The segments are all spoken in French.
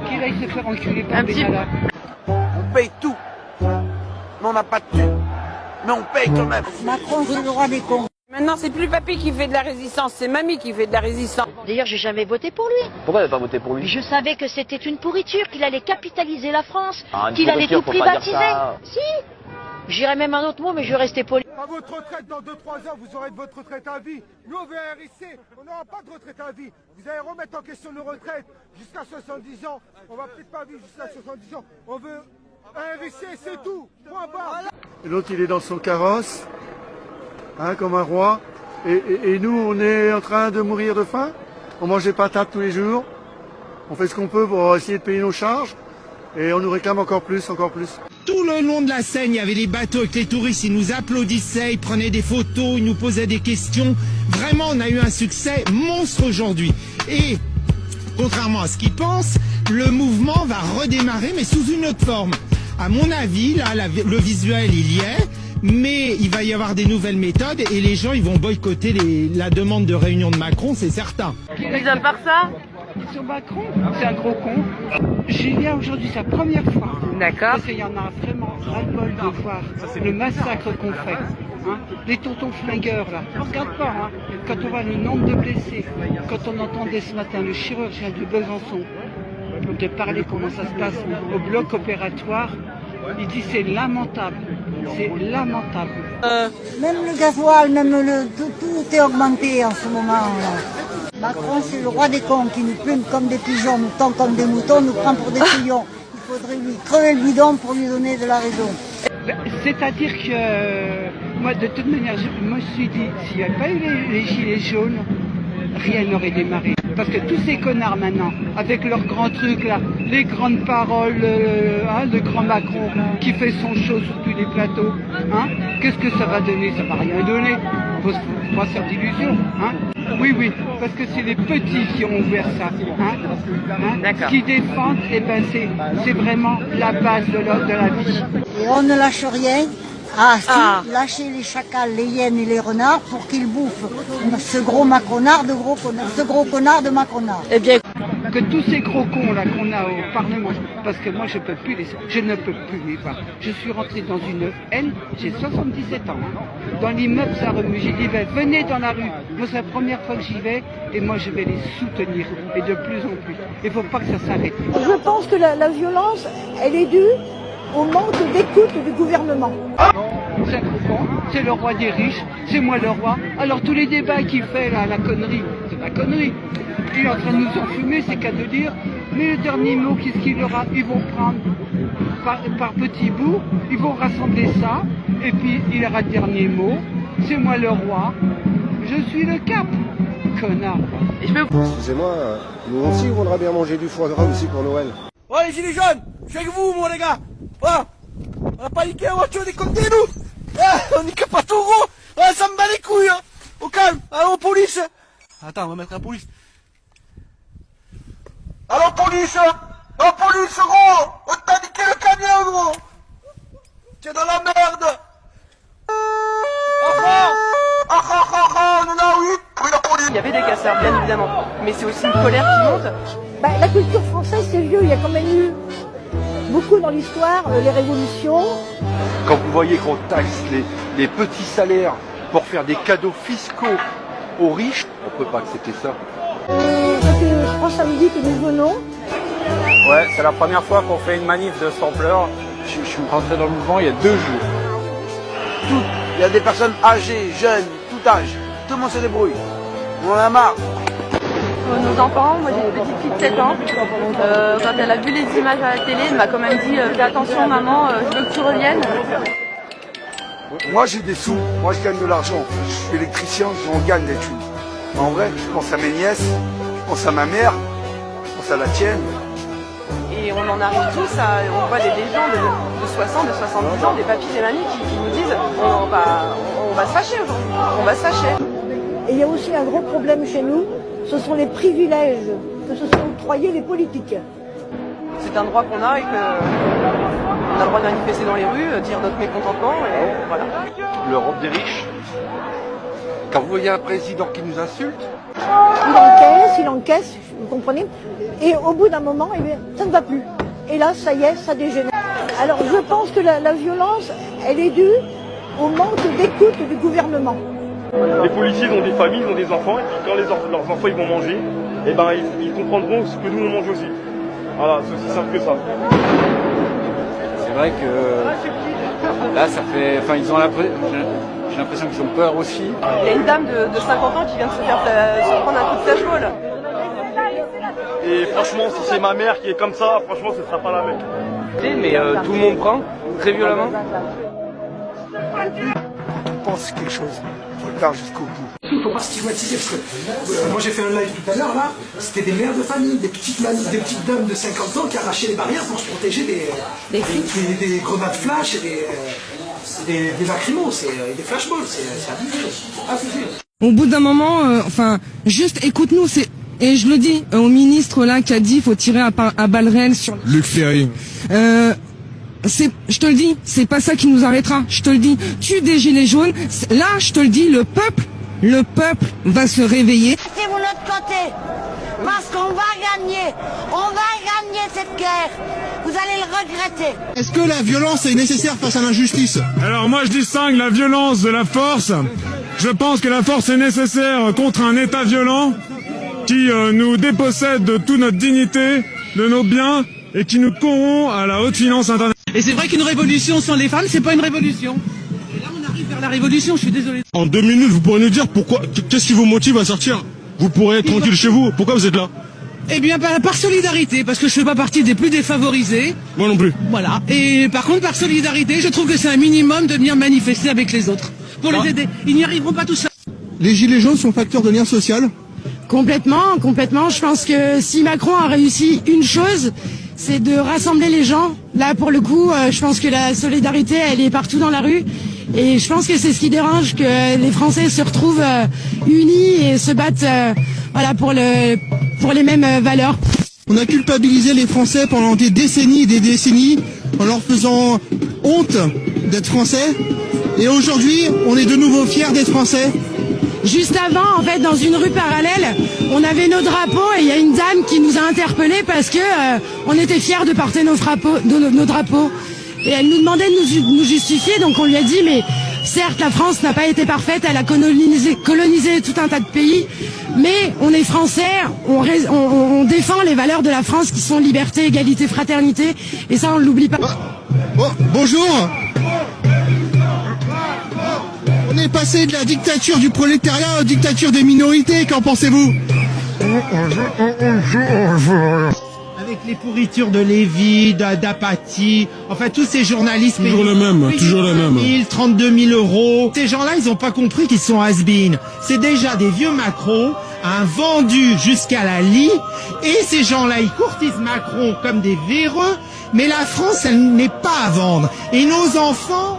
Qu'il aille se faire enculer par des malades. On paye tout, mais on n'a pas de thunes. Mais on paye quand même. Macron, c'est le roi des cons. Maintenant, c'est plus papy qui fait de la résistance, c'est mamie qui fait de la résistance. D'ailleurs, j'ai jamais voté pour lui. Pourquoi vous n'avez pas voté pour lui? Je savais que c'était une pourriture, qu'il allait capitaliser la France, Une qu'il allait tout pourriture, faut pas dire privatiser. ça. Si. J'irais même un autre mot, mais je restais poli. À votre retraite, dans 2-3 ans, vous aurez de votre retraite à vie. Nous, au VRIC, on n'aura pas de retraite à vie. Vous allez remettre en question nos retraites jusqu'à 70 ans. On va peut-être pas vivre jusqu'à 70 ans. On veut un RIC, c'est tout. Point barre. Et l'autre, il est dans son carrosse, hein, comme un roi. Et nous, on est en train de mourir de faim. On mange des patates tous les jours. On fait ce qu'on peut pour essayer de payer nos charges. Et on nous réclame encore plus, encore plus. Tout le long de la Seine, il y avait les bateaux avec les touristes, ils nous applaudissaient, ils prenaient des photos, ils nous posaient des questions. Vraiment, on a eu un succès monstre aujourd'hui. Et, contrairement à ce qu'ils pensent, le mouvement va redémarrer, mais sous une autre forme. À mon avis, là, le visuel, il y est, mais il va y avoir des nouvelles méthodes et les gens, ils vont boycotter la demande de réunion de Macron, c'est certain. Mis à part ça, Sur Macron, c'est un gros con. Julien, aujourd'hui, c'est la première fois. d'accord. Parce qu'il y en a vraiment ras-le-bol de voir le massacre qu'on fait. Hein. Les tontons flingueurs, là. On regarde pas, hein. Quand on voit le nombre de blessés, quand on entendait ce matin le chirurgien de Besançon de parler comment ça se passe au bloc opératoire, il dit c'est lamentable. C'est lamentable. Même le gasoil, même tout est augmenté en ce moment. Là. Macron, c'est le roi des cons qui nous plume comme des pigeons, nous tend comme des moutons, nous prend pour des couillons. Il faudrait lui crever le bidon pour lui donner de la raison. C'est-à-dire que moi, de toute manière, je me suis dit, s'il n'y avait pas eu les gilets jaunes, rien n'aurait démarré. Parce que tous ces connards maintenant, avec leurs grands trucs là, les grandes paroles, le grand Macron qui fait son show sur tous les plateaux, hein, qu'est-ce que ça va donner? Ça va rien donner. Faut pas se faire d'illusions, hein. Oui, parce que c'est les petits qui ont ouvert ça, hein. Ce qu'ils défendent, eh ben c'est vraiment la base de la vie. Et on ne lâche rien. Ah, si, lâchez les chacals, les hyènes et les renards pour qu'ils bouffent ce gros macronard ce gros connard de macronard. Eh bien, Que tous ces gros cons là qu'on a au Parlement, parce que moi je ne peux plus les voir. Je suis rentré dans une haine, j'ai 77 ans. Hein. Dans l'immeuble, ça remue. J'ai dit, ben, venez dans la rue. Moi c'est la première fois que j'y vais et moi je vais les soutenir. Et de plus en plus. Il ne faut pas que ça s'arrête. Je pense que la violence, elle est due au manque d'écoute du gouvernement. C'est un gros con, c'est le roi des riches, c'est moi le roi. Alors tous les débats qu'il fait là, la connerie, c'est la connerie. Il est en train de nous enfumer, c'est qu'à de dire, mais le dernier mot, qu'est-ce qu'il aura? Ils vont prendre par petits bouts, ils vont rassembler ça, et puis il aura le dernier mot, c'est moi le roi, je suis le cap, connard. Excusez-moi, nous aussi, on voudra bien manger du foie gras aussi pour Noël. Oh les gilets jaunes, je suis avec vous, moi les gars. Oh, on a paniqué la voiture, décomptez nous. On nique pas tout gros. Ça me bat les couilles. Hein. Au calme, allons police. Attends, on va mettre la police. Allons police. Oh police gros. On t'a niqué le camion gros. T'es dans la merde. On en a oui. Oui la police. il y avait des casseurs, bien évidemment. Mais c'est aussi une colère qui monte. Bah, la culture française, c'est vieux. Il y a quand même eu beaucoup dans l'histoire, les révolutions. Quand vous voyez qu'on taxe les petits salaires pour faire des cadeaux fiscaux aux riches, on ne peut pas accepter ça. Ça fait 3 samedis que nous venons. Ouais, c'est la première fois qu'on fait une manif de cette ampleur. Je suis rentré dans le mouvement il y a 2 jours. Il y a des personnes âgées, jeunes, tout âge. Tout le monde se débrouille. On en a marre. Nos enfants, moi j'ai une petite fille de 7 ans, quand elle a vu les images à la télé, elle m'a quand même dit fais attention maman, je veux que tu reviennes. Moi j'ai des sous, moi je gagne de l'argent. Je suis électricien, j'en gagne des thunes. En vrai, je pense à mes nièces, je pense à ma mère, je pense à la tienne. Et on en arrive tous à, on voit des gens de 60, de 70 ans, des papis, des mamies qui nous disent on va se fâcher aujourd'hui, on va se fâcher. Et il y a aussi un gros problème chez nous, ce sont les privilèges que se sont octroyés les politiques. c'est un droit qu'on a et qu'on a le droit de manifester dans les rues, dire notre mécontentement et voilà. L'Europe des riches. Quand vous voyez un président qui nous insulte, il encaisse, vous comprenez? Et au bout d'un moment, eh bien, ça ne va plus. Et là, ça y est, ça dégénère. Alors je pense que la violence, elle est due au manque d'écoute du gouvernement. Les policiers ont des familles, ils ont des enfants, et puis quand leurs enfants ils vont manger, eh ben, ils comprendront ce que nous on mange aussi. Voilà, c'est aussi simple que ça. C'est vrai que là, ça fait. Enfin, ils ont j'ai l'impression qu'ils ont peur aussi. Il y a une dame de 50 ans qui vient de se prendre un coup de flashball. Et franchement, si c'est ma mère qui est comme ça, franchement, ce sera pas la même. Mais tout le monde prend très violemment. On pense quelque chose. Il faut le faire jusqu'au bout. Il ne faut pas stigmatiser parce que moi j'ai fait un live tout à l'heure là, c'était des mères de famille, des petites dames de 50 ans qui arrachaient les barrières pour se protéger des grenades flash et des lacrymos, et des flashballs, c'est abusé. Au bout d'un moment, juste écoute-nous, et je le dis au ministre là qui a dit faut tirer à balles réelles sur Luc Ferry. Je te le dis, c'est pas ça qui nous arrêtera. Je te le dis, tue des gilets jaunes. Là, je te le dis, le peuple va se réveiller. Mettez-vous de l'autre côté, parce qu'on va gagner. On va gagner cette guerre. Vous allez le regretter. Est-ce que la violence est nécessaire face à l'injustice? Alors moi je distingue la violence de la force. Je pense que la force est nécessaire contre un État violent qui nous dépossède de toute notre dignité, de nos biens et qui nous corrompt à la haute finance internationale. Et c'est vrai qu'une révolution sans les femmes, c'est pas une révolution. Et là on arrive vers la révolution, je suis désolé. En 2 minutes, vous pourrez nous dire pourquoi, qu'est-ce qui vous motive à sortir? Vous pourrez être tranquille chez vous. Pourquoi vous êtes là? Eh bien par solidarité, parce que je fais pas partie des plus défavorisés. Moi non plus. Voilà. Et par contre par solidarité, je trouve que c'est un minimum de venir manifester avec les autres. Pour les aider. Ils n'y arriveront pas tout seuls. Les gilets jaunes sont facteurs de lien social? Complètement. Je pense que si Macron a réussi une chose, c'est de rassembler les gens. Là, pour le coup, je pense que la solidarité, elle est partout dans la rue. Et je pense que c'est ce qui dérange, que les Français se retrouvent unis et se battent pour les mêmes valeurs. On a culpabilisé les Français pendant des décennies et des décennies en leur faisant honte d'être Français. Et aujourd'hui, on est de nouveau fiers d'être Français. Juste avant, en fait, dans une rue parallèle, on avait nos drapeaux et il y a une dame qui nous a interpellés parce que on était fiers de porter nos drapeaux. Et elle nous demandait de nous justifier, donc on lui a dit, mais certes, la France n'a pas été parfaite, elle a colonisé tout un tas de pays, mais on est français, on défend les valeurs de la France qui sont liberté, égalité, fraternité, et ça on ne l'oublie pas. Bonjour. On est passé de la dictature du prolétariat à la dictature des minorités, qu'en pensez-vous? Avec les pourritures de Lévy, d'Apathie, enfin tous ces journalistes... Toujours les mêmes. 32 000 euros. Ces gens-là, ils n'ont pas compris qu'ils sont has-been. C'est déjà des vieux Macron, un vendu jusqu'à la lie, et ces gens-là, ils courtisent Macron comme des véreux, mais la France, elle n'est pas à vendre. Et nos enfants...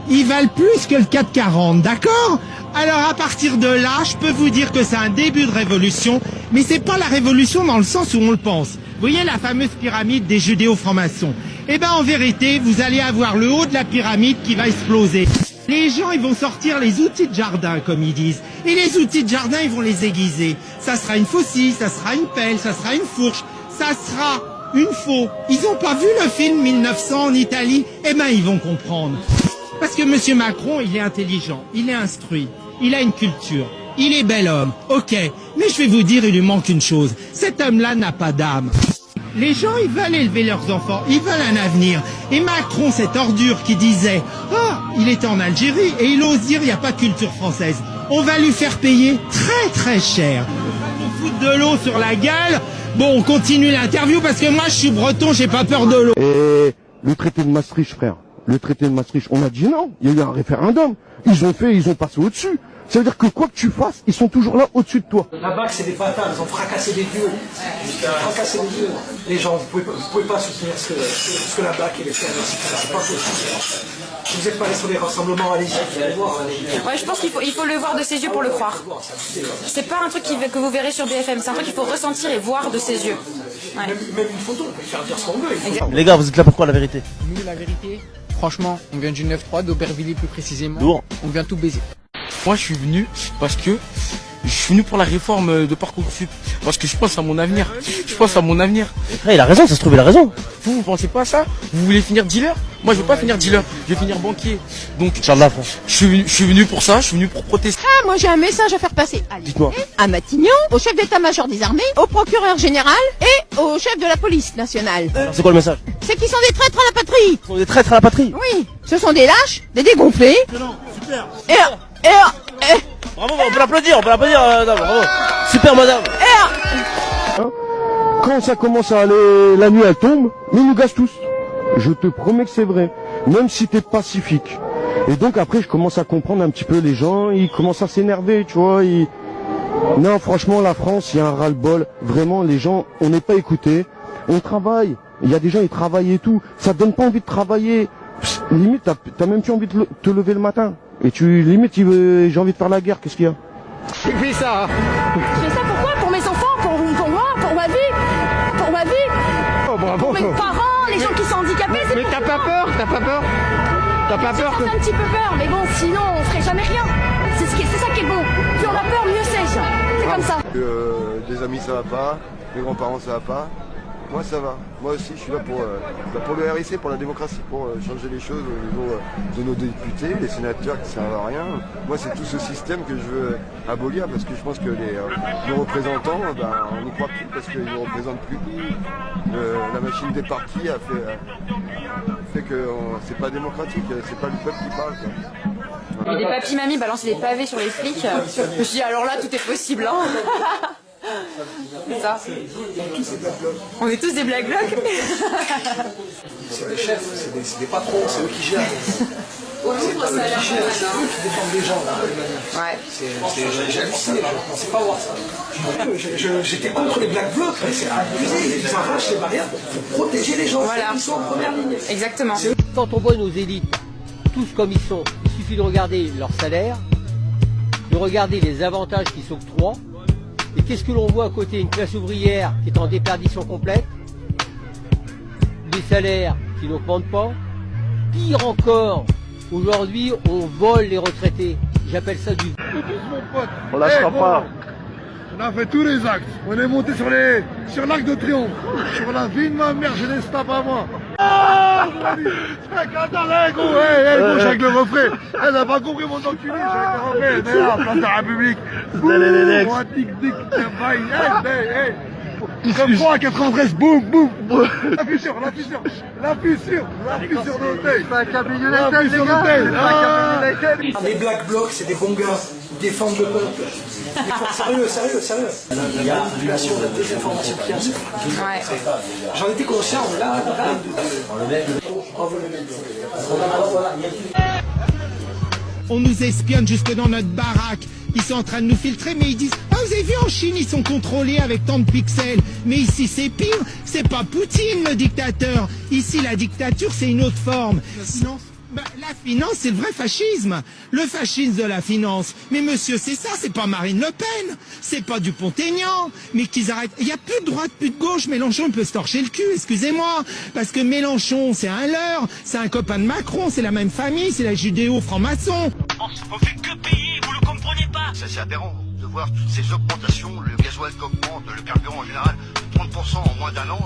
ils valent plus que le 440, d'accord? Alors à partir de là, je peux vous dire que c'est un début de révolution, mais c'est pas la révolution dans le sens où on le pense. Vous voyez la fameuse pyramide des judéo-francs-maçons? Eh ben en vérité, vous allez avoir le haut de la pyramide qui va exploser. Les gens, ils vont sortir les outils de jardin, comme ils disent. Et les outils de jardin, ils vont les aiguiser. Ça sera une faucille, ça sera une pelle, ça sera une fourche, ça sera une faux. Ils ont pas vu le film 1900 en Italie? Eh ben ils vont comprendre. Parce que monsieur Macron, il est intelligent, il est instruit, il a une culture, il est bel homme, ok. Mais je vais vous dire, il lui manque une chose. Cet homme-là n'a pas d'âme. Les gens, ils veulent élever leurs enfants, ils veulent un avenir. Et Macron, cette ordure qui disait, il était en Algérie, et il ose dire, il n'y a pas de culture française. On va lui faire payer très très cher. On fout de l'eau sur la gueule. Bon, on continue l'interview parce que moi, je suis breton, j'ai pas peur de l'eau. Et le traité de Maastricht, frère. Le traité de Maastricht, on a dit non, il y a eu un référendum, ils ont passé au-dessus. Ça veut dire que quoi que tu fasses, ils sont toujours là au-dessus de toi. La BAC, c'est des bâtards, ils ont fracassé des vieux. Les gens, vous pouvez pas soutenir ce que la BAC et les faire, c'est pas possible. Vous n'êtes pas allés sur les rassemblements, allez-y, vous allez voir. Ouais, je pense qu'il faut le voir de ses yeux pour le croire. C'est pas un truc que vous verrez sur BFM, c'est un truc qu'il faut ressentir et voir de ses yeux. Même une photo, on peut faire dire ce qu'on veut. Les gars, vous êtes là pour quoi la vérité? Nous, la vérité, franchement, on vient du 9-3, d'Aubervilliers plus précisément. Lourd. On vient tout baiser. Moi, je suis venu parce que je suis venu pour la réforme de Parcoursup. Parce que je pense à mon avenir. Je pense à mon avenir. Frère, il a raison, ça se trouve, il a raison. Vous pensez pas à ça? Vous voulez finir dealer? Moi, je veux pas finir dealer. Je veux finir banquier. Donc, Inch'Allah, frère. je suis venu pour ça. Je suis venu pour protester. Ah, moi j'ai un message à faire passer à Dites-moi. à Matignon, au chef d'état-major des armées, au procureur général et au chef de la police nationale. C'est quoi le message? C'est qu'ils sont des traîtres à la patrie. Ils sont des traîtres à la patrie. Oui, ce sont des lâches, des dégonflés. Non, super. Et Bravo, on peut l'applaudir, bravo. Super, madame. Quand ça commence à aller, la nuit elle tombe, nous nous gaz tous. Je te promets que c'est vrai. Même si t'es pacifique. Et donc après je commence à comprendre un petit peu les gens, ils commencent à s'énerver, tu vois. Non, franchement, la France, il y a un ras-le-bol. Vraiment, les gens, on n'est pas écoutés. On travaille. Il y a des gens, ils travaillent et tout. Ça te donne pas envie de travailler. Psst, limite, t'as même plus envie de te lever le matin. Et limite, j'ai envie de faire la guerre. Qu'est-ce qu'il y a? C'est puis ça. je fais ça pourquoi? Pour mes enfants, pour moi, pour ma vie, Oh, bravo. pour mes parents, les gens qui sont handicapés. c'est Mais pour t'as moi. pas peur? T'as pas peur que... J'ai un petit peu peur, mais bon, sinon on ferait jamais rien. C'est ça qui est bon. Plus on a peur, mieux c'est. C'est comme ça. Des amis ça va pas, mes grands-parents ça va pas. Moi ça va. Moi aussi je suis là pour le RIC, pour la démocratie, pour changer les choses au niveau de nos députés, les sénateurs qui servent à rien. Moi c'est tout ce système que je veux abolir parce que je pense que nos représentants, on n'y croit plus parce qu'ils ne représentent plus. La machine des partis a fait que c'est pas démocratique, c'est pas le peuple qui parle. Quoi. Et des papis-mamies balancer des pavés sur les flics. Je me suis dit, alors là, tout est possible. Hein. C'est ça. On est tous des black blocs. C'est des chefs, c'est des patrons, c'est eux qui gèrent. C'est eux qui défendent les gens. Ouais. J'ai halluciné, je pensais pas voir ça. J'étais contre les black blocs, mais c'est abusé. Ils arrachent les barrières pour protéger les gens. Voilà. Ils sont en première ligne. Exactement. Quand on voit nos élites, tous comme ils sont, il suffit de regarder leur salaire, de regarder les avantages qu'ils s'octroient. Et qu'est-ce que l'on voit à côté? Une classe ouvrière qui est en déperdition complète, des salaires qui n'augmentent pas. Pire encore, aujourd'hui on vole les retraités. J'appelle ça du... On lâchera pas. On a fait tous les actes. On est monté sur l'Arc de Triomphe. Sur la vie de ma mère, je laisse tape à moi. Ah, gros, gauche avec le refrain. Elle n'a pas compris mon enculé, j'ai avec le refrain. Mais là, place de la République. Boum, moi, tic-tic, comme 3 à 93, boum, boum. La fissure d'hôtel. Les black blocs, c'est des bons gars. Ils défendent le peuple. Sérieux. Il y a une population de désinformation qui est J'en étais conscient, mais là, On nous espionne jusque dans notre baraque. Ils sont en train de nous filtrer, mais ils disent « Ah, vous avez vu, en Chine, ils sont contrôlés avec tant de pixels. Mais ici, c'est pire. C'est pas Poutine, le dictateur. Ici, la dictature, c'est une autre forme. Sinon, la finance, c'est le vrai fascisme. Le fascisme de la finance. Mais monsieur, c'est ça, c'est pas Marine Le Pen. C'est pas Dupont-Aignan. Mais qu'ils arrêtent. Il y a plus de droite, plus de gauche. Mélenchon, il peut se torcher le cul, excusez-moi. Parce que Mélenchon, c'est un leurre. C'est un copain de Macron. C'est la même famille. C'est la judéo-franc-maçon. On fait que payer, vous le comprenez pas. C'est aberrant de voir toutes ces augmentations, le gasoil qui augmente, le carburant en général, 30% en moins d'un an,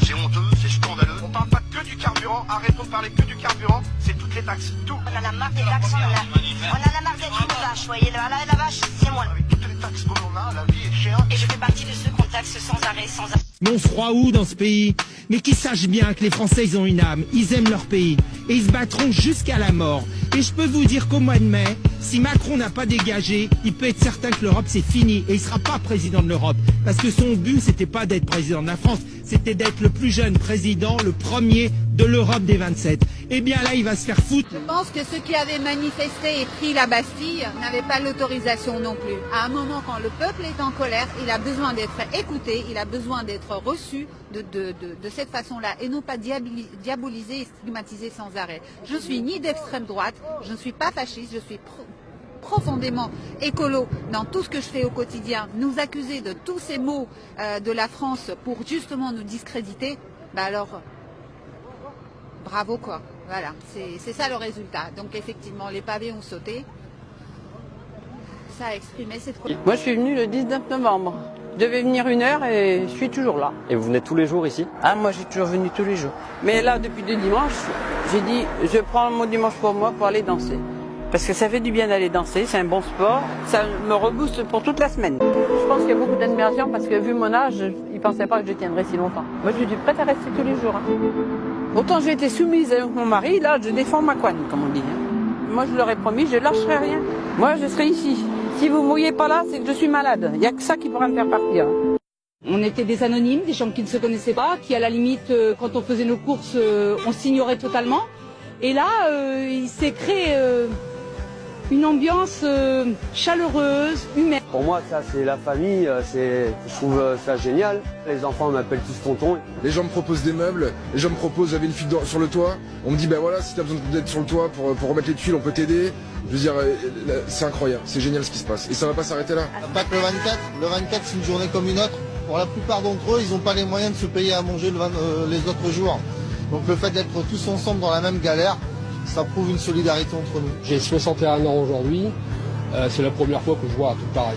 c'est honteux, c'est scandaleux. On parle pas que du carburant, arrêtons de parler que du carburant, c'est toutes les taxes, tout. On en a marre des taxes, on en a marre d'être une vache, voyez, la vache, c'est moi. Avec toutes les taxes que l'on a, la vie est chère. Et je fais partie de ceux qu'on taxe sans arrêt, Mais on se croit où dans ce pays? Mais qu'ils sachent bien que les Français, ils ont une âme, ils aiment leur pays, et ils se battront jusqu'à la mort. Et je peux vous dire qu'au mois de mai, si Macron n'a pas dégagé, il peut être certain que l'Europe c'est fini, et il sera pas président de l'Europe. Parce que son but, c'était pas d'être président de la France, c'était d'être le plus jeune président, le premier de l'Europe des 27. Eh bien là, il va se faire foutre. Je pense que ceux qui avaient manifesté et pris la Bastille n'avaient pas l'autorisation non plus. À un moment, quand le peuple est en colère, il a besoin d'être écouté, il a besoin d'être reçu de cette façon-là et non pas diabolisé et stigmatisé sans arrêt. Je ne suis ni d'extrême droite, je ne suis pas fasciste, je suis profondément écolo dans tout ce que je fais au quotidien, nous accuser de tous ces maux de la France pour justement nous discréditer, bah alors, bravo quoi. Voilà, c'est ça le résultat. Donc effectivement, les pavés ont sauté. Ça a exprimé cette colère. Moi, je suis venue le 19 novembre. Je devais venir 1 heure et je suis toujours là. Et vous venez tous les jours ici? Ah, moi, j'ai toujours venu tous les jours. Mais là, depuis 2 dimanches, j'ai dit, je prends mon dimanche pour moi pour aller danser. Parce que ça fait du bien d'aller danser, c'est un bon sport. Ça me rebooste pour toute la semaine. Je pense qu'il y a beaucoup d'admiration parce que vu mon âge, ils ne pensaient pas que je tiendrais si longtemps. Moi, je suis prête à rester tous les jours. Hein. Autant j'ai été soumise avec mon mari, là, je défends ma couenne, comme on dit. Hein. Moi, je leur ai promis, je ne lâcherai rien. Moi, je serai ici. Si vous ne mouillez pas là, c'est que je suis malade. Il n'y a que ça qui pourra me faire partir. On était des anonymes, des gens qui ne se connaissaient pas, qui à la limite, quand on faisait nos courses, on s'ignorait totalement. Et là, il s'est créé une ambiance chaleureuse, humaine. Pour moi, ça, c'est la famille. Je trouve ça génial. Les enfants m'appellent tous tonton. Les gens me proposent des meubles. Les gens me proposent, j'avais une fuite sur le toit. On me dit, ben voilà, si t'as besoin d'être sur le toit pour remettre les tuiles, on peut t'aider. Je veux dire, c'est incroyable. C'est génial ce qui se passe. Et ça va pas s'arrêter là. Pas que le 24. Le 24, c'est une journée comme une autre. Pour la plupart d'entre eux, ils n'ont pas les moyens de se payer à manger les autres jours. Donc le fait d'être tous ensemble dans la même galère, ça prouve une solidarité entre nous. J'ai 61 ans aujourd'hui, c'est la première fois que je vois un truc pareil.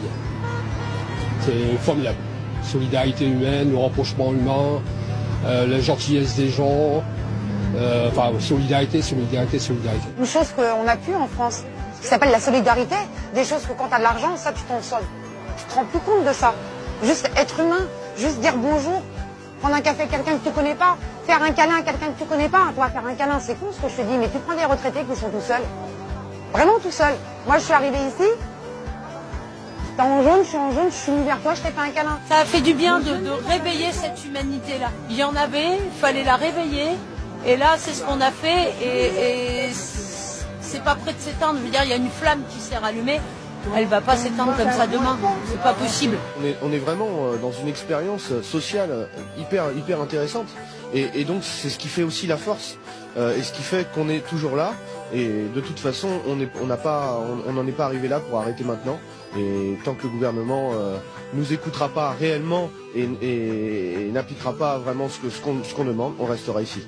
C'est formidable. Solidarité humaine, le rapprochement humain, la gentillesse des gens, enfin solidarité. Une chose qu'on a plus en France, qui s'appelle la solidarité, des choses que quand tu as de l'argent, ça tu te rends plus compte de ça. Juste être humain, juste dire bonjour, prendre un café avec quelqu'un que tu connais pas, faire un câlin à quelqu'un que tu connais pas. Toi, faire un câlin, c'est con ce que je te dis, mais tu prends des retraités qui sont tout seuls. Vraiment tout seuls. Moi, je suis arrivée ici, t'es en jaune, je suis en jaune, je suis venue vers toi, je t'ai fait un câlin. Ça a fait du bien de réveiller cette humanité-là. Il y en avait, il fallait la réveiller, et là, c'est ce qu'on a fait, et c'est pas près de s'éteindre. Je veux dire, il y a une flamme qui s'est rallumée. Elle va pas s'éteindre comme ça demain, c'est pas possible. On est vraiment dans une expérience sociale hyper intéressante et donc c'est ce qui fait aussi la force et ce qui fait qu'on est toujours là et de toute façon on n'en est pas arrivé là pour arrêter maintenant et tant que le gouvernement nous écoutera pas réellement et n'appliquera pas vraiment ce qu'on demande, on restera ici.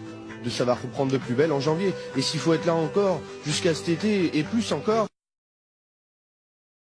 Ça va reprendre de plus belle en janvier et s'il faut être là encore jusqu'à cet été et plus encore.